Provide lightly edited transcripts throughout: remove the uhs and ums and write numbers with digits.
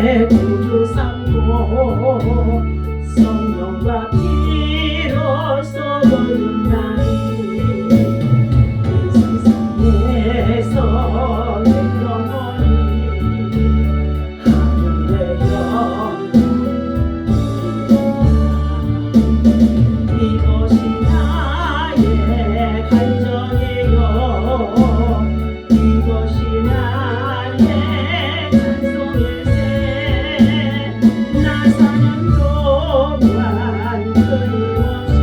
내 구주 삼고 성령과 피로써 거듭나니 이 세상에서 내 영혼이 하늘의 영광 이것이 나의 간정이요 이것이 나의 찬송일세 나 사는 동안 끊임없이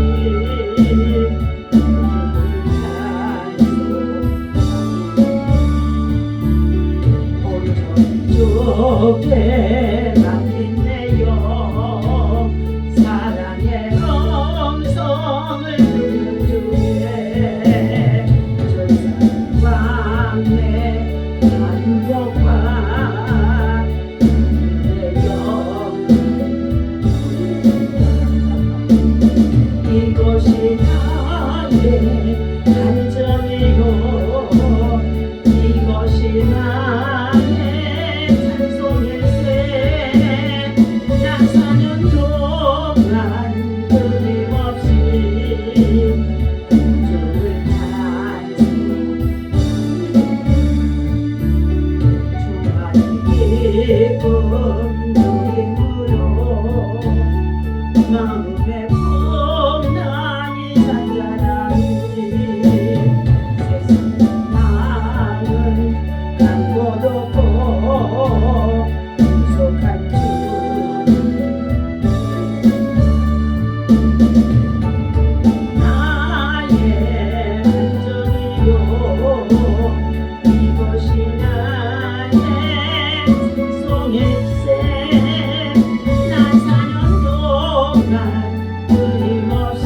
오른쪽에 맡긴 내 영 사랑의 음성을 듣는 중에 전사와 내 반복과 내 영 이것이 나의 간정이요 이것이 나의 찬송일세 나 사는 동안 끊임없이 구주를 찬송 주만의 기쁨 누림으로 마음의 풍랑이 잔잔하니 세상 나는 강고도 없고 부족한 주 나의 간정이요 이것이 나의 찬송일세 나 사는 동안 끊임없이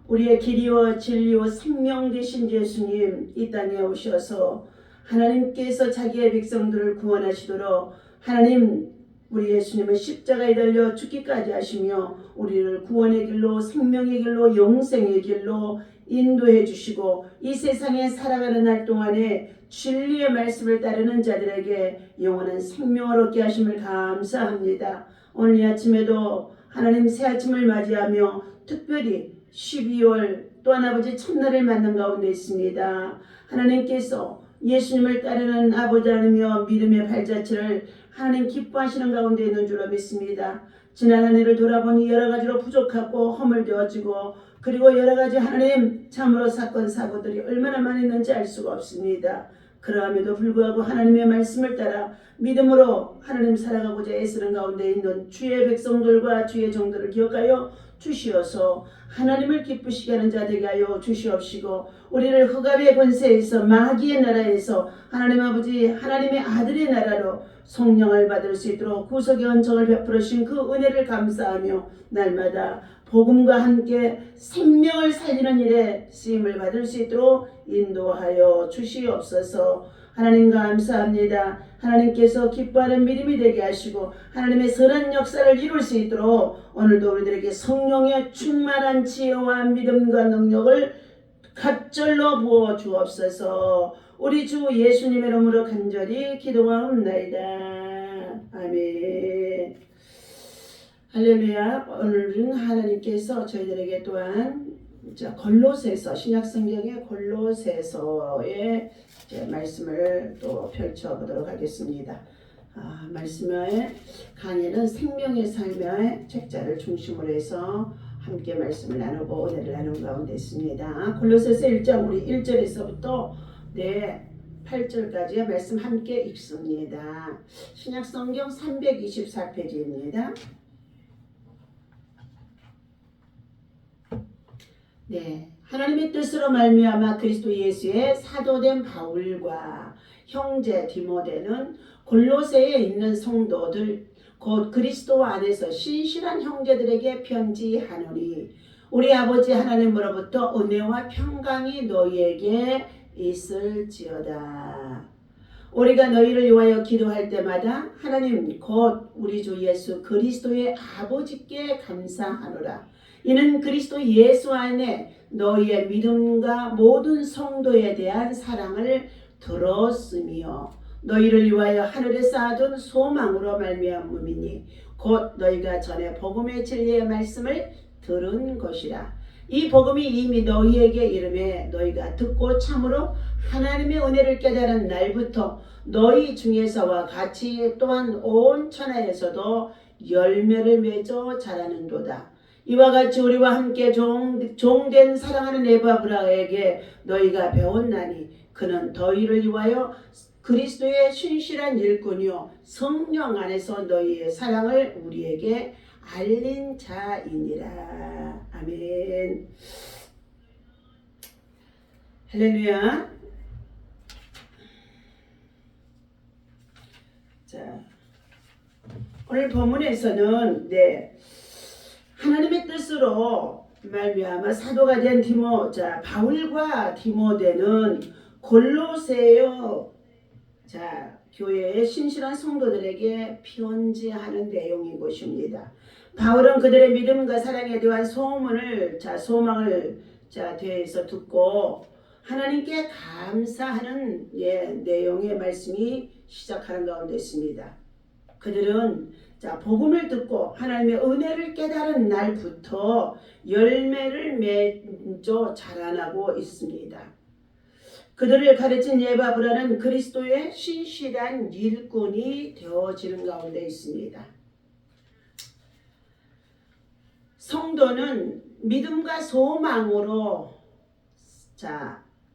우리의 길이요 진리요 생명 되신 예수님 이 땅에 오셔서 하나님께서 자기의 백성들을 구원하시도록 하나님 우리 예수님은 십자가에 달려 죽기까지 하시며 우리를 구원의 길로 생명의 길로 영생의 길로 인도해 주시고 이 세상에 살아가는 날 동안에 진리의 말씀을 따르는 자들에게 영원한 생명을 얻게 하심을 감사합니다. 오늘 이 아침에도 하나님 새 아침을 맞이하며 특별히 12월 또한 아버지 첫날을 맞는 가운데 있습니다. 하나님께서 예수님을 따르는 아버지 하나님이여 믿음의 발자취를 하나님 기뻐하시는 가운데 있는 줄로 믿습니다. 지난 한 해를 돌아보니 여러 가지로 부족하고 허물되어지고 그리고 여러 가지 하나님 참으로 사건 사고들이 얼마나 많이 있는지 알 수가 없습니다. 그러함에도 불구하고 하나님의 말씀을 따라 믿음으로 하나님 살아가고자 애쓰는 가운데 있는 주의 백성들과 주의 종들을 기억하여 주시어서 하나님을 기쁘시게 하는 자 되게 하여 주시옵시고 우리를 흑암의 권세에서 마귀의 나라에서 하나님 아버지 하나님의 아들의 나라로 성령을 받을 수 있도록 구속의恩정을 베풀으신 그 은혜를 감사하며 날마다 복음과 함께 생명을 살리는 일에 쓰임을 받을 수 있도록 인도하여 주시옵소서. 하나님 감사합니다. 하나님께서 기뻐하는 믿음이 되게 하시고 하나님의 선한 역사를 이룰 수 있도록 오늘도 우리들에게 성령의 충만한 지혜와 믿음과 능력을 갑절로 부어 주옵소서. 우리 주 예수님의 이름으로 간절히 기도하옵나이다. 아멘. 할렐루야. 오늘은 하나님께서 저희들에게 또한 골로새서 신약성경의 골로새서의 말씀을 또 펼쳐보도록 하겠습니다. 말씀의 강의는 생명의 삶의 책자를 중심으로 해서 함께 말씀을 나누고 은혜를 나누는 가운데 있습니다. 골로새서 1장 우리 1절에서부터 8절까지의 말씀 함께 읽습니다. 신약성경 324페이지입니다. 하나님의 뜻으로 말미암아 그리스도 예수의 사도된 바울과 형제 디모데는 골로새에 있는 성도들 곧 그리스도 안에서 신실한 형제들에게 편지하노니 우리 아버지 하나님으로부터 은혜와 평강이 너희에게 있을지어다. 우리가 너희를 위하여 기도할 때마다 하나님 곧 우리 주 예수 그리스도의 아버지께 감사하노라. 이는 그리스도 예수 안에 너희의 믿음과 모든 성도에 대한 사랑을 들었으며 너희를 위하여 하늘에 쌓아둔 소망으로 말미암음이니 곧 너희가 전에 복음의 진리의 말씀을 들은 것이라. 이 복음이 이미 너희에게 이름에 너희가 듣고 참으로 하나님의 은혜를 깨달은 날부터 너희 중에서와 같이 또한 온 천하에서도 열매를 맺어 자라는도다. 이와 같이 우리와 함께 종된 사랑하는 에바브라에게 너희가 배웠나니 그는 너희를 위하여 그리스도의 신실한 일꾼이요 성령 안에서 너희의 사랑을 우리에게 알린 자이니라. 아멘. 할렐루야. 자, 오늘 본문에서는 하나님의 뜻으로 말미암아 사도가 된 바울과 디모데는 골로새요 교회의 신실한 성도들에게 편지하는 내용인 것입니다. 바울은 그들의 믿음과 사랑에 대한 소망을 대해서 듣고 하나님께 감사하는 내용의 말씀이 시작하는 가운데 있습니다. 그들은 복음을 듣고 하나님의 은혜를 깨달은 날부터 열매를 맺어 자라나고 있습니다. 그들을 가르친 에바브라는 그리스도의 신실한 일꾼이 되어지는 가운데 있습니다. 성도는 믿음과 소망으로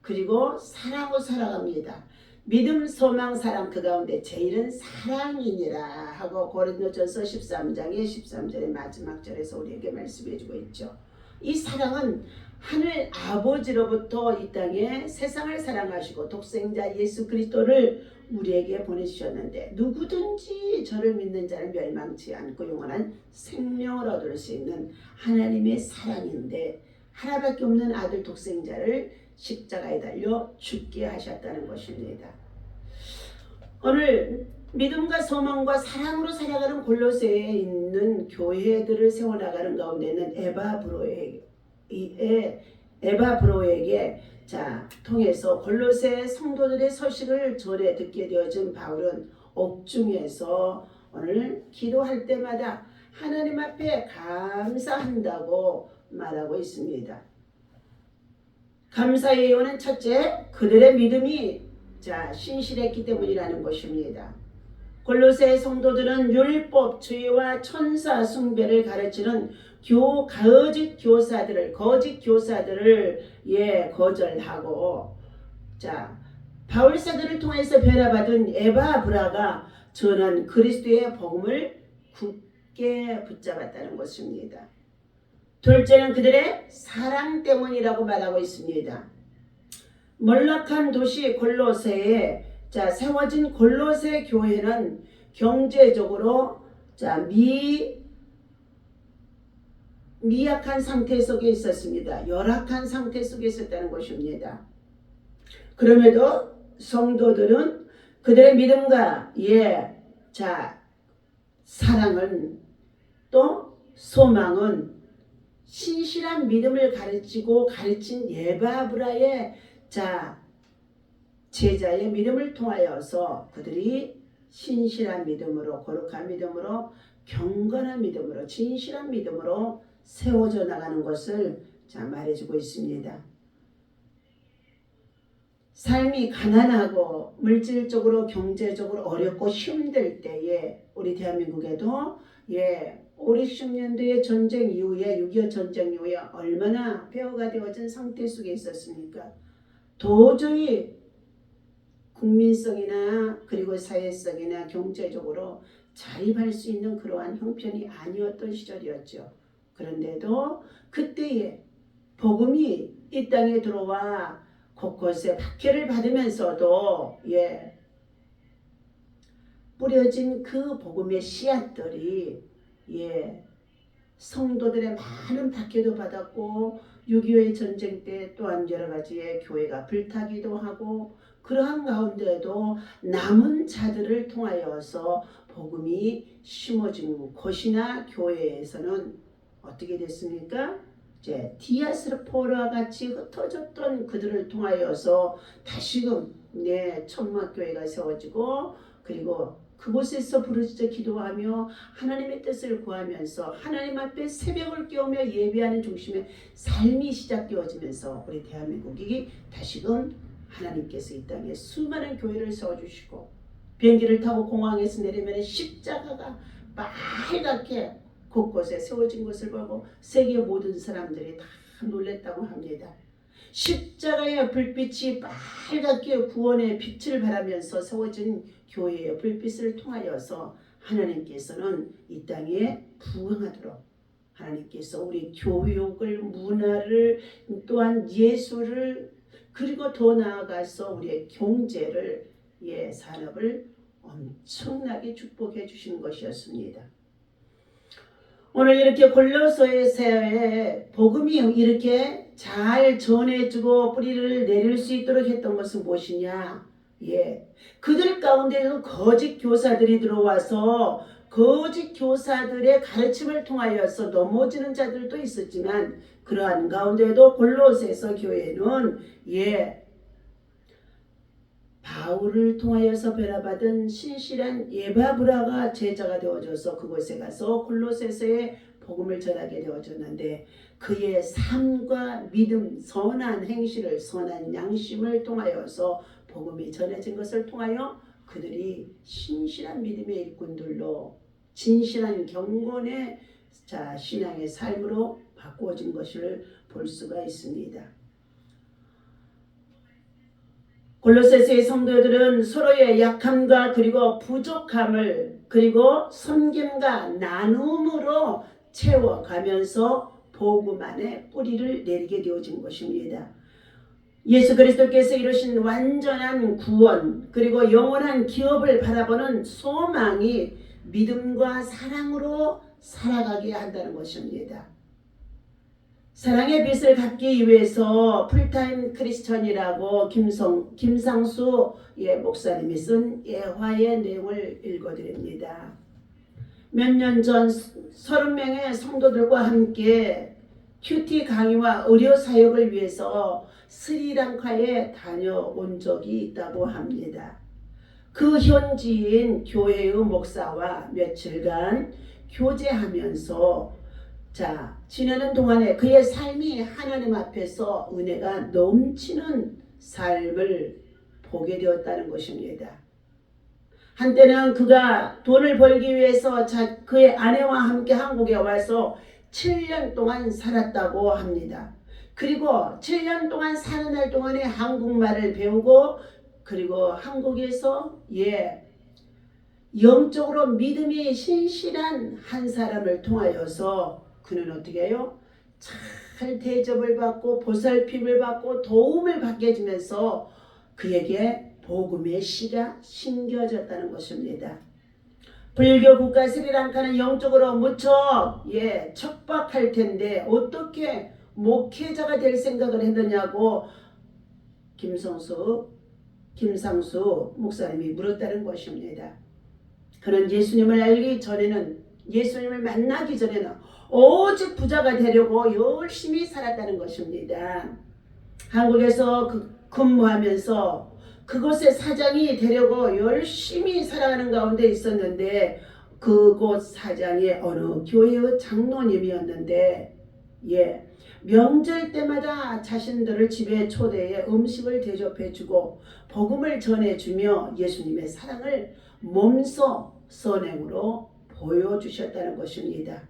그리고 사랑으로 살아갑니다. 믿음, 소망, 사랑 그 가운데 제일은 사랑이니라 하고 고린도전서 13장의 13절의 마지막 절에서 우리에게 말씀해주고 있죠. 이 사랑은 하늘 아버지로부터 이 땅에 세상을 사랑하시고 독생자 예수 그리스도를 우리에게 보내주셨는데 누구든지 저를 믿는 자는 멸망치 않고 영원한 생명을 얻을 수 있는 하나님의 사랑인데 하나밖에 없는 아들 독생자를 십자가에 달려 죽게 하셨다는 것입니다. 오늘 믿음과 소망과 사랑으로 살아가는 골로새에 있는 교회들을 세워나가는 가운데는 에바브로에게 통해서 골로새 성도들의 소식을 전해 듣게 되어진 바울은 옥중에서 오늘 기도할 때마다 하나님 앞에 감사한다고 말하고 있습니다. 감사의 이유는 첫째, 그들의 믿음이 신실했기 때문이라는 것입니다. 골로새 성도들은 율법주의와 천사 숭배를 가르치는 거짓 교사들을 거절하고 바울 사도를 통해서 변화받은 에바브라가 전한 그리스도의 복음을 굳게 붙잡았다는 것입니다. 둘째는 그들의 사랑 때문이라고 말하고 있습니다. 몰락한 도시 골로새에 세워진 골로새 교회는 경제적으로 미약한 상태 속에 있었습니다. 열악한 상태 속에 있었다는 것입니다. 그럼에도 성도들은 그들의 믿음과 사랑은 또 소망은 신실한 믿음을 가르친 에바브라의 제자의 믿음을 통하여서 그들이 신실한 믿음으로, 거룩한 믿음으로, 경건한 믿음으로, 진실한 믿음으로 세워져 나가는 것을 말해주고 있습니다. 삶이 가난하고 물질적으로 경제적으로 어렵고 힘들 때에 우리 대한민국에도 5, 60년대의 전쟁 이후에 6.25 전쟁 이후에 얼마나 폐허가 되어진 상태 속에 있었습니까? 도저히 국민성이나 그리고 사회성이나 경제적으로 자립할 수 있는 그러한 형편이 아니었던 시절이었죠. 그런데도 그때에 복음이 이 땅에 들어와 곳곳에 박해를 받으면서도 뿌려진 그 복음의 씨앗들이 성도들의 많은 박해도 받았고 6.25의 전쟁 때 또한 여러 가지의 교회가 불타기도 하고 그러한 가운데에도 남은 자들을 통하여서 복음이 심어진 곳이나 교회에서는 어떻게 됐습니까? 이제 디아스포라와 같이 흩어졌던 그들을 통하여서 다시금 천막교회가 세워지고, 그리고 그곳에서 부르짖어 기도하며 하나님의 뜻을 구하면서 하나님 앞에 새벽을 깨우며 예배하는 중심의 삶이 시작되어지면서 우리 대한민국이 다시금 하나님께서 이 땅에 수많은 교회를 세워주시고, 비행기를 타고 공항에서 내리면 십자가가 빨갛게 곳곳에 세워진 것을 보고 세계 모든 사람들이 다 놀랬다고 합니다. 십자가의 불빛이 빨갛게 구원의 빛을 발하면서 세워진 교회의 불빛을 통하여서 하나님께서는 이 땅에 부흥하도록, 하나님께서 우리 교육을, 문화를, 또한 예술을, 그리고 더 나아가서 우리의 경제를, 산업을 엄청나게 축복해 주신 것이었습니다. 오늘 이렇게 골로새에 복음이 이렇게 잘 전해주고 뿌리를 내릴 수 있도록 했던 것은 무엇이냐? 그들 가운데도 거짓 교사들이 들어와서 거짓 교사들의 가르침을 통하여서 넘어지는 자들도 있었지만, 그러한 가운데도 골로새서 교회는 바울을 통하여서 변화받은 신실한 예바브라가 제자가 되어져서 그곳에 가서 골로새서의 복음을 전하게 되어졌는데, 그의 삶과 믿음, 선한 행실을, 선한 양심을 통하여서 복음이 전해진 것을 통하여 그들이 신실한 믿음의 일꾼들로 진실한 경건의 신앙의 삶으로 바꾸어진 것을 볼 수가 있습니다. 골로새서의 성도들은 서로의 약함과 그리고 부족함을, 그리고 섬김과 나눔으로 채워가면서 복음 안에 뿌리를 내리게 되어진 것입니다. 예수 그리스도께서 이루신 완전한 구원, 그리고 영원한 기업을 바라보는 소망이 믿음과 사랑으로 살아가게 한다는 것입니다. 사랑의 빛을 갖기 위해서 풀타임 크리스천이라고 김상수 목사님이 쓴 예화의 내용을 읽어드립니다. 몇 년 전 30명의 성도들과 함께 큐티 강의와 의료 사역을 위해서 스리랑카에 다녀온 적이 있다고 합니다. 그 현지인 교회의 목사와 며칠간 교제하면서 지내는 동안에 그의 삶이 하나님 앞에서 은혜가 넘치는 삶을 보게 되었다는 것입니다. 한때는 그가 돈을 벌기 위해서 그의 아내와 함께 한국에 와서 7년 동안 살았다고 합니다. 그리고 7년 동안 사는 날 동안에 한국말을 배우고, 그리고 한국에서 영적으로 믿음이 신실한 한 사람을 통하여서 그는 어떻게 해요? 잘 대접을 받고 보살핌을 받고 도움을 받게 해주면서 그에게 복음의 씨가 심겨졌다는 것입니다. 불교 국가 스리랑카는 영적으로 무척 척박할 텐데 어떻게 목회자가 될 생각을 했느냐고 김상수 목사님이 물었다는 것입니다. 그는 예수님을 알기 전에는, 예수님을 만나기 전에는 오직 부자가 되려고 열심히 살았다는 것입니다. 한국에서 근무하면서 그곳의 사장이 되려고 열심히 살아가는 가운데 있었는데, 그곳 사장이 어느 교회의 장로님이었는데 명절 때마다 자신들을 집에 초대해 음식을 대접해주고 복음을 전해주며 예수님의 사랑을 몸소 선행으로 보여주셨다는 것입니다.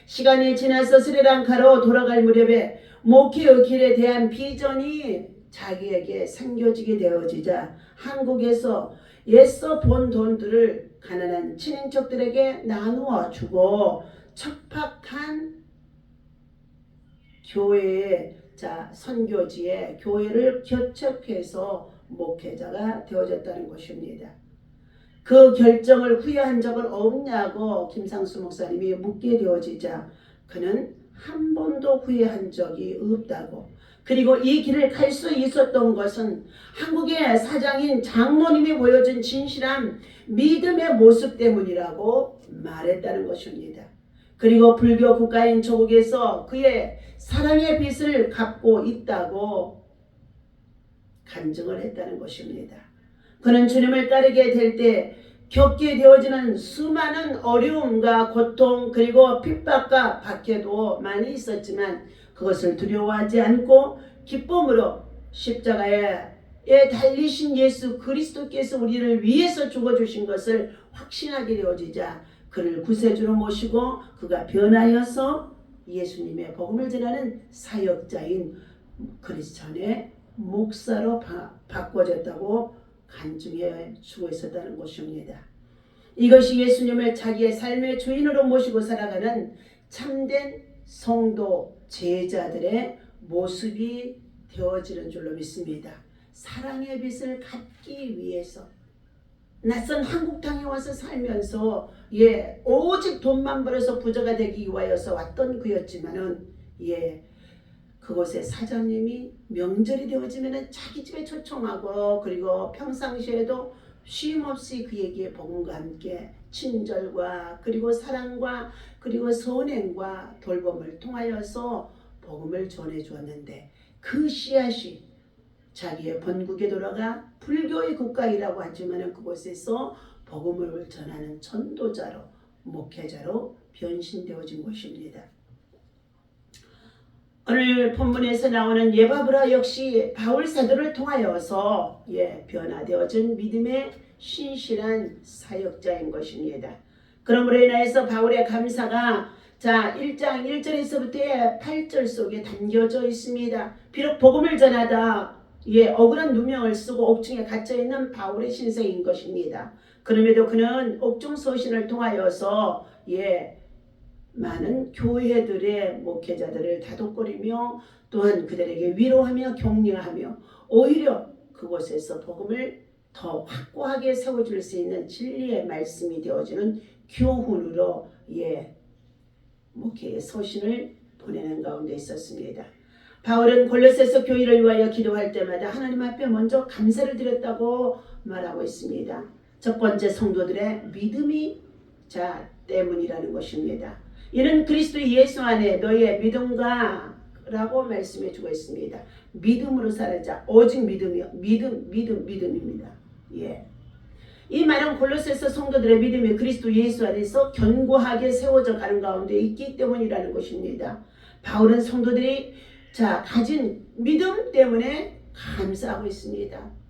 시간이 지나서 스리랑카로 돌아갈 무렵에 목회의 길에 대한 비전이 자기에게 생겨지게 되어지자 한국에서 애써 본 돈들을 가난한 친인척들에게 나누어 주고 척박한 교회의 선교지에 교회를 개척해서 목회자가 되어졌다는 것입니다. 그 결정을 후회한 적은 없냐고 김상수 목사님이 묻게 되어지자 그는 한 번도 후회한 적이 없다고, 그리고 이 길을 갈 수 있었던 것은 한국의 사장인 장모님이 보여준 진실한 믿음의 모습 때문이라고 말했다는 것입니다. 그리고 불교 국가인 조국에서 그의 사랑의 빚을 갚고 있다고 간증을 했다는 것입니다. 그는 주님을 따르게 될 때 겪게 되어지는 수많은 어려움과 고통 그리고 핍박과 박해도 많이 있었지만 그것을 두려워하지 않고 기쁨으로 십자가에 달리신 예수 그리스도께서 우리를 위해서 죽어주신 것을 확신하게 되어지자 그를 구세주로 모시고 그가 변하여서 예수님의 복음을 전하는 사역자인 크리스천의 목사로 바꿔졌다고 간증해 주고 있었다는 것입니다. 이것이 예수님을 자기의 삶의 주인으로 모시고 살아가는 참된 성도 제자들의 모습이 되어지는 줄로 믿습니다. 사랑의 빚을 갚기 위해서 낯선 한국 땅에 와서 살면서 오직 돈만 벌어서 부자가 되기 위하여서 왔던 그였지만은 그곳에 사장님이 명절이 되어지면 자기 집에 초청하고 그리고 평상시에도 쉼없이 그에게 복음과 함께 친절과 그리고 사랑과 그리고 선행과 돌봄을 통하여서 복음을 전해주었는데 그 씨앗이 자기의 본국에 돌아가 불교의 국가이라고 하지만 그곳에서 복음을 전하는 전도자로 목회자로 변신되어진 것입니다. 오늘 본문에서 나오는 예바브라 역시 바울 사도를 통하여서 변화되어진 믿음의 신실한 사역자인 것입니다. 그러므로 인하여서 바울의 감사가 1장 1절에서부터 8절 속에 담겨져 있습니다. 비록 복음을 전하다 억울한 누명을 쓰고 옥중에 갇혀있는 바울의 신세인 것입니다. 그럼에도 그는 옥중 서신을 통하여서 많은 교회들의 목회자들을 다독거리며 또한 그들에게 위로하며 격려하며 오히려 그곳에서 복음을 더 확고하게 세워줄 수 있는 진리의 말씀이 되어주는 교훈으로 목회의 서신을 보내는 가운데 있었습니다. 바울은 골로새서 교회를 위하여 기도할 때마다 하나님 앞에 먼저 감사를 드렸다고 말하고 있습니다. 첫 번째 성도들의 믿음이 때문이라는 것입니다. 이는 그리스도 예수 안에 너희의 믿음과 라고 말씀해 주고 있습니다. 믿음으로 살자. 오직 믿음이요. 믿음입니다. 이 많은 골로새서 성도들의 믿음이 그리스도 예수 안에서 견고하게 세워져 가는 가운데 있기 때문이라는 것입니다. 바울은 성도들이 가진 믿음 때문에 감사하고 있습니다.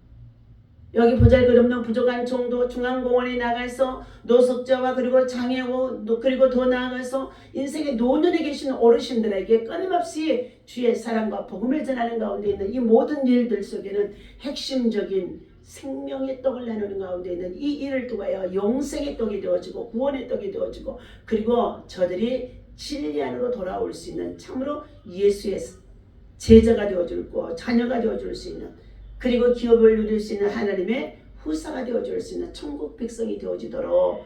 여기 보잘것없는 부족한 정도 중앙공원에 나가서 노숙자와 그리고 장애우 그리고 더 나아가서 인생의 노년에 계신 어르신들에게 끊임없이 주의 사랑과 복음을 전하는 가운데 있는 이 모든 일들 속에는 핵심적인 생명의 떡을 나누는 가운데 있는 이 일을 통하여 영생의 떡이 되어지고 구원의 떡이 되어지고 그리고 저들이 진리 안으로 돌아올 수 있는 참으로 예수의 제자가 되어줄고 자녀가 되어줄 수 있는 그리고 기업을 누릴 수 있는 하나님의 후사가 되어줄 수 있는 천국 백성이 되어지도록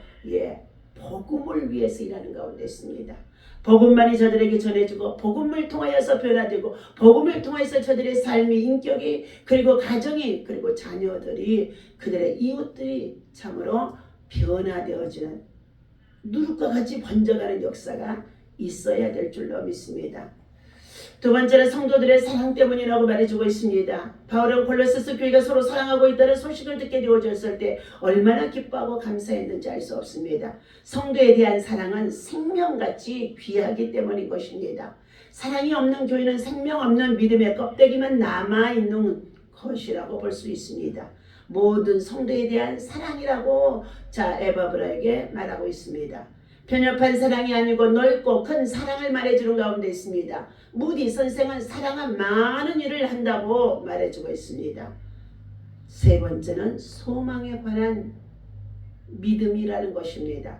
복음을 위해서 일하는 가운데 있습니다. 복음만이 저들에게 전해지고 복음을 통하여서 변화되고 복음을 통해서 저들의 삶의 인격이 그리고 가정이 그리고 자녀들이 그들의 이웃들이 참으로 변화되어지는 누룩과 같이 번져가는 역사가 있어야 될 줄로 믿습니다. 두 번째는 성도들의 사랑 때문이라고 말해주고 있습니다. 바울은 골로새서 교회가 서로 사랑하고 있다는 소식을 듣게 되어졌을 때 얼마나 기뻐하고 감사했는지 알 수 없습니다. 성도에 대한 사랑은 생명같이 귀하기 때문인 것입니다. 사랑이 없는 교회는 생명 없는 믿음의 껍데기만 남아있는 것이라고 볼 수 있습니다. 모든 성도에 대한 사랑이라고 에바브라에게 말하고 있습니다. 편협한 사랑이 아니고 넓고 큰 사랑을 말해주는 가운데 있습니다. 무디 선생은 사랑한 많은 일을 한다고 말해주고 있습니다. 세 번째는 소망에 관한 믿음이라는 것입니다.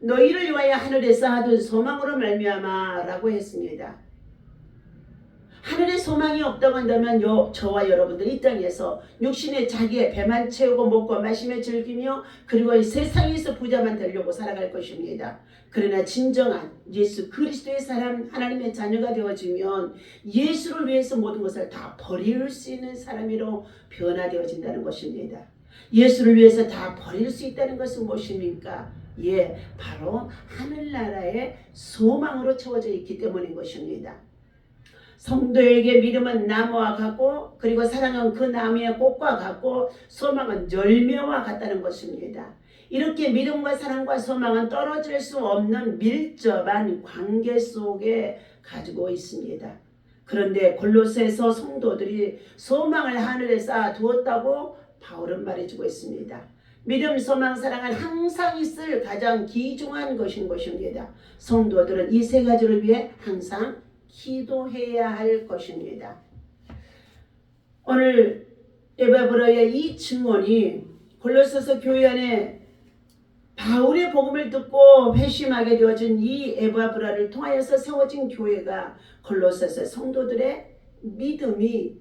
너희를 위하여 하늘에 쌓아둔 소망으로 말미암아 라고 했습니다. 하늘의 소망이 없다고 한다면 저와 여러분들 이 땅에서 육신의 자기의 배만 채우고 먹고 마시며 즐기며 그리고 이 세상에서 부자만 되려고 살아갈 것입니다. 그러나 진정한 예수 그리스도의 사람 하나님의 자녀가 되어지면 예수를 위해서 모든 것을 다 버릴 수 있는 사람으로 변화되어진다는 것입니다. 예수를 위해서 다 버릴 수 있다는 것은 무엇입니까? 바로 하늘나라의 소망으로 채워져 있기 때문인 것입니다. 성도에게 믿음은 나무와 같고 그리고 사랑은 그 나무의 꽃과 같고 소망은 열매와 같다는 것입니다. 이렇게 믿음과 사랑과 소망은 떨어질 수 없는 밀접한 관계 속에 가지고 있습니다. 그런데 골로새서 성도들이 소망을 하늘에 쌓아 두었다고 바울은 말해주고 있습니다. 믿음, 소망, 사랑은 항상 있을 가장 귀중한 것인 것입니다. 성도들은 이 세 가지를 위해 항상 기도해야 할 것입니다. 오늘 에바브라의 이 증언이 골로새서 교회 안에 바울의 복음을 듣고 회심하게 되어진 이 에바브라를 통하여서 세워진 교회가 골로새서 성도들의 믿음이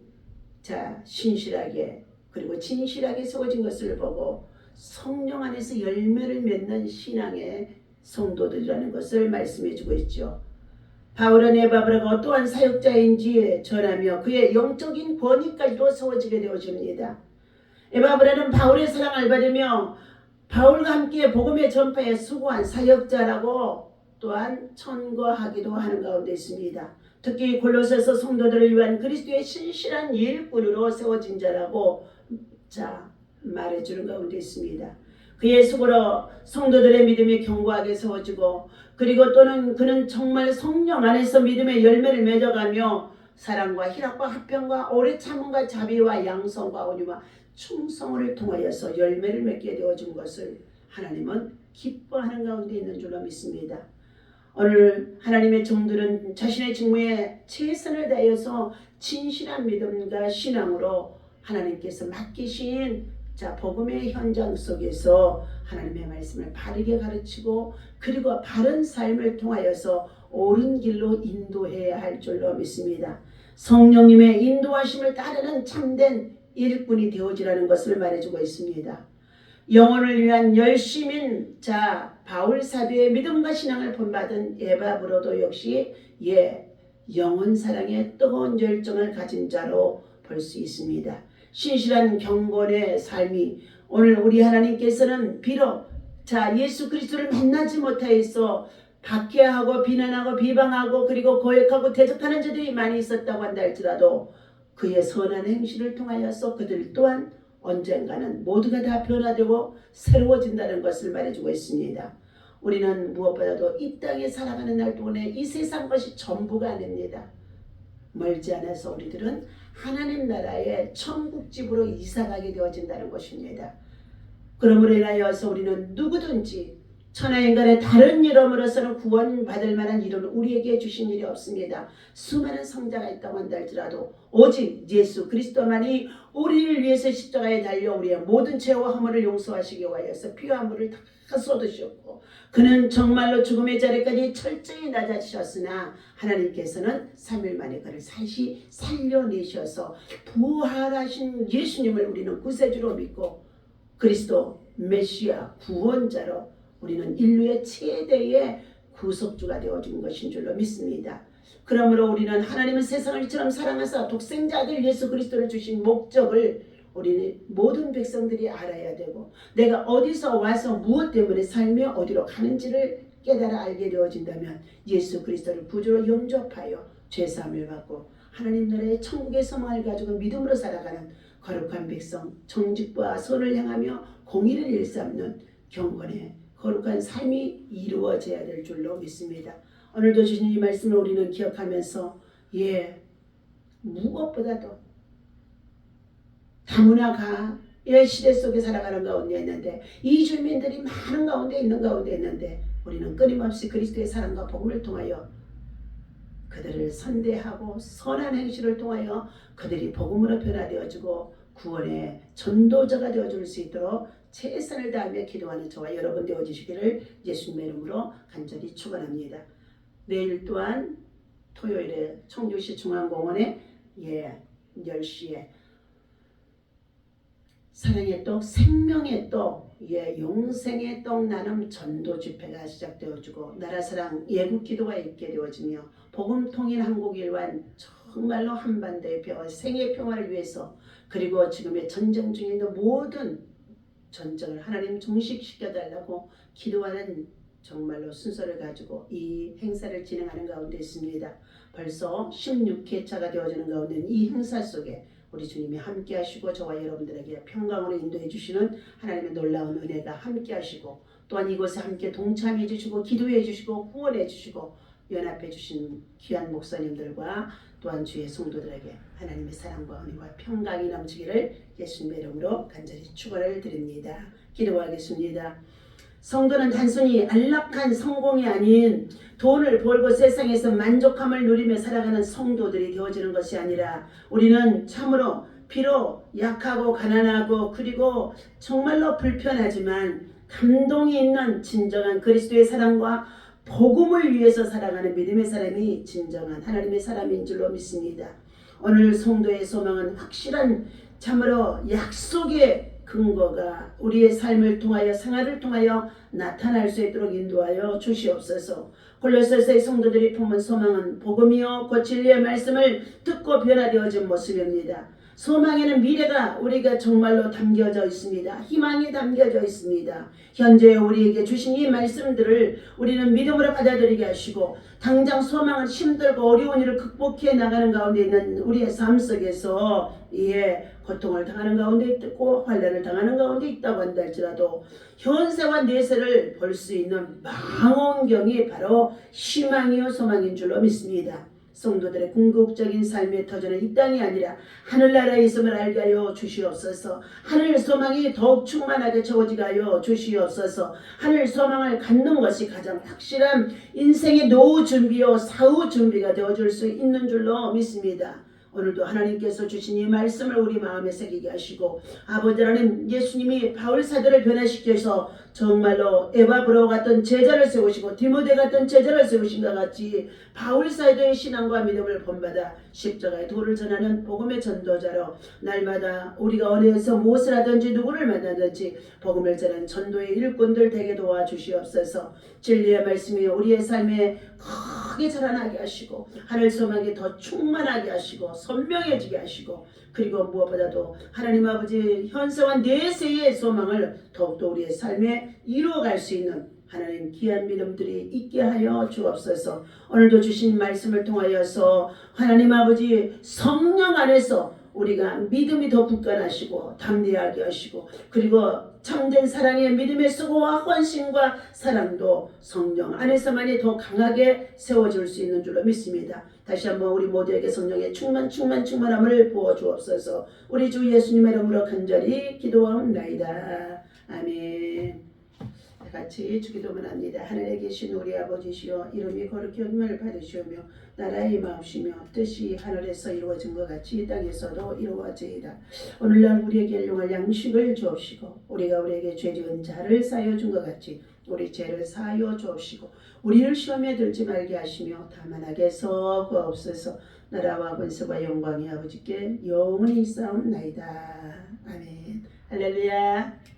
신실하게 그리고 진실하게 세워진 것을 보고 성령 안에서 열매를 맺는 신앙의 성도들이라는 것을 말씀해 주고 있죠. 바울은 에바브라가 어떠한 사역자인지 전하며 그의 영적인 권위까지도 세워지게 되어집니다. 에바브라는 바울의 사랑을 받으며 바울과 함께 복음의 전파에 수고한 사역자라고 또한 천거하기도 하는 가운데 있습니다. 특히 골로새서 성도들을 위한 그리스도의 신실한 일꾼으로 세워진 자라고 말해주는 가운데 있습니다. 그의 수고로 성도들의 믿음이 견고하게 세워지고 그리고 또는 그는 정말 성령 안에서 믿음의 열매를 맺어가며 사랑과 희락과 화평과 오래 참음과 자비와 양성과 온유와 충성을 통하여서 열매를 맺게 되어준 것을 하나님은 기뻐하는 가운데 있는 줄로 믿습니다. 오늘 하나님의 종들은 자신의 직무에 최선을 다해서 진실한 믿음과 신앙으로 하나님께서 맡기신 복음의 현장 속에서 하나님의 말씀을 바르게 가르치고 그리고 바른 삶을 통하여서 옳은 길로 인도해야 할 줄로 믿습니다. 성령님의 인도하심을 따르는 참된 일꾼이 되어지라는 것을 말해주고 있습니다. 영혼을 위한 열심인 바울 사도의 믿음과 신앙을 본받은 에바브로도 역시 영혼 사랑의 뜨거운 열정을 가진 자로 볼 수 있습니다. 신실한 경건의 삶이 오늘 우리 하나님께서는 비록 예수 그리스도를 만나지 못하여서 박해하고 비난하고 비방하고 그리고 고역하고 대적하는 자들이 많이 있었다고 한다 할지라도 그의 선한 행실을 통하여서 그들 또한 언젠가는 모두가 다 변화되고 새로워진다는 것을 말해주고 있습니다. 우리는 무엇보다도 이 땅에 살아가는 날 동안에 이 세상 것이 전부가 아닙니다. 멀지 않아서 우리들은 하나님 나라의 천국집으로 이사가게 되어진다는 것입니다. 그러므로 인하여서 우리는 누구든지 천하인간의 다른 이름으로서는 구원받을 만한 이름을 우리에게 주신 일이 없습니다. 수많은 성자가 있다고 한다 할지라도 오직 예수 그리스도만이 우리를 위해서 십자가에 달려 우리의 모든 죄와 허물을 용서하시기 위하여서 피와 물을 다 쏟으셨고 그는 정말로 죽음의 자리까지 철저히 낮아지셨으나 하나님께서는 3일 만에 그를 다시 살려내셔서 부활하신 예수님을 우리는 구세주로 믿고 그리스도 메시아 구원자로 우리는 인류의 최대의 구속주가 되어준 것인 줄로 믿습니다. 그러므로 우리는 하나님은 세상을 이처럼 사랑하사 독생자 아들 예수 그리스도를 주신 목적을 우리 모든 백성들이 알아야 되고 내가 어디서 와서 무엇 때문에 살며 어디로 가는지를 깨달아 알게 되어진다면 예수 그리스도를 구주로 영접하여 죄사함을 받고 하나님 나라의 천국의 소망을 가지고 믿음으로 살아가는 거룩한 백성 정직과 선을 행하며 공의를 일삼는 경건의 거룩한 삶이 이루어져야 될 줄로 믿습니다. 오늘도 주신 이 말씀을 우리는 기억하면서 무엇보다도 다문화 가의 시대 속에 살아가는 가운데 있는데 이 주민들이 많은 가운데 있는 가운데 있는데 우리는 끊임없이 그리스도의 사랑과 복음을 통하여 그들을 선대하고 선한 행실을 통하여 그들이 복음으로 변화되어지고 구원의 전도자가 되어줄 수 있도록 최선을 다하며 기도하는 저와 여러분 되어주시기를 예수님의 이름으로 간절히 축원합니다. 내일 또한 토요일에 청주시 중앙공원에 10시에 사랑의 떡, 생명의 떡, 용생의 떡 나눔 전도 집회가 시작되어지고 나라사랑 예국기도가 있게 되어지며 복음통일 한국일관 정말로 한반도의 평화, 생의 평화를 위해서 그리고 지금의 전쟁 중에 있는 모든 전쟁을 하나님 종식시켜달라고 기도하는 정말로 순서를 가지고 이 행사를 진행하는 가운데 있습니다. 벌써 16회차가 되어지는 가운데 이 행사 속에 우리 주님이 함께 하시고 저와 여러분들에게 평강으로 인도해 주시는 하나님의 놀라운 은혜가 함께 하시고 또한 이곳에 함께 동참해 주시고 기도해 주시고 후원해 주시고 연합해 주신 귀한 목사님들과 또한 주의 성도들에게 하나님의 사랑과 은혜와 평강이 넘치기를 예수님의 이름으로 간절히 축원을 드립니다. 기도하겠습니다. 성도는 단순히 안락한 성공이 아닌 돈을 벌고 세상에서 만족함을 누리며 살아가는 성도들이 되어지는 것이 아니라 우리는 참으로 비록 약하고 가난하고 그리고 정말로 불편하지만 감동이 있는 진정한 그리스도의 사랑과 복음을 위해서 살아가는 믿음의 사람이 진정한 하나님의 사람인 줄로 믿습니다. 오늘 성도의 소망은 확실한 참으로 약속의 근거가 우리의 삶을 통하여 생활을 통하여 나타날 수 있도록 인도하여 주시옵소서. 골로새서의 성도들이 품은 소망은 복음이요 곧 진리의 말씀을 듣고 변화되어진 모습입니다. 소망에는 미래가 우리가 정말로 담겨져 있습니다. 희망이 담겨져 있습니다. 현재 우리에게 주신 이 말씀들을 우리는 믿음으로 받아들이게 하시고 당장 소망은 힘들고 어려운 일을 극복해 나가는 가운데 있는 우리의 삶 속에서 고통을 당하는 가운데 있고 환난을 당하는 가운데 있다고 한다 할지라도 현세와 내세를 볼 수 있는 망원경이 바로 희망이요 소망인 줄로 믿습니다. 성도들의 궁극적인 삶의 터전은 이 땅이 아니라 하늘나라에 있음을 알게 하여 주시옵소서. 하늘 소망이 더욱 충만하게 채워지게 하여 주시옵소서. 하늘 소망을 갖는 것이 가장 확실한 인생의 노후 준비요 사후 준비가 되어줄 수 있는 줄로 믿습니다. 오늘도 하나님께서 주신 이 말씀을 우리 마음에 새기게 하시고 아버지 하나님 예수님이 바울 사도를 변화시켜서 정말로 에바브로 같은 제자를 세우시고 디모데 같은 제자를 세우신 것 같이 바울 사도의 신앙과 믿음을 본받아 십자가의 도를 전하는 복음의 전도자로 날마다 우리가 어디에서 무엇을 하든지 누구를 만나든지 복음을 전하는 전도의 일꾼들 되게 도와주시옵소서. 진리의 말씀이 우리의 삶에 크게 자라나게 하시고 하늘 소망이 더 충만하게 하시고 선명해지게 하시고 그리고 무엇보다도 하나님 아버지 현세와 내세의 소망을 더욱더 우리의 삶에 이루어갈 수 있는 하나님 귀한 믿음들이 있게 하여 주옵소서. 오늘도 주신 말씀을 통하여서 하나님 아버지 성령 안에서 우리가 믿음이 더 굳건하시고 담대하게 하시고 그리고 참된 사랑의 믿음의 수고와 헌신과 사랑도 성령 안에서만이 더 강하게 세워질 수 있는 줄로 믿습니다. 다시 한번 우리 모두에게 성령의 충만함을 부어주옵소서. 우리 주 예수님의 이름으로 간절히 기도하옵나이다. 아멘. 같이 주기도문 합니다. 하늘에 계신 우리 아버지시여 이름이 거룩히 여김을 받으시오며 나라의 임하옵시며 뜻이 하늘에서 이루어진 것 같이 이 땅에서도 이루어지이다. 오늘날 우리에게 일용할 양식을 주옵시고 우리가 우리에게 죄 지은 자를 사하여 준 것 같이 우리 죄를 사하여 주옵시고 우리를 시험에 들지 말게 하시며 다만 악에서 구하옵소서. 나라와 권세와 영광이 아버지께 영원히 있사옵나이다. 아멘. 할렐루야.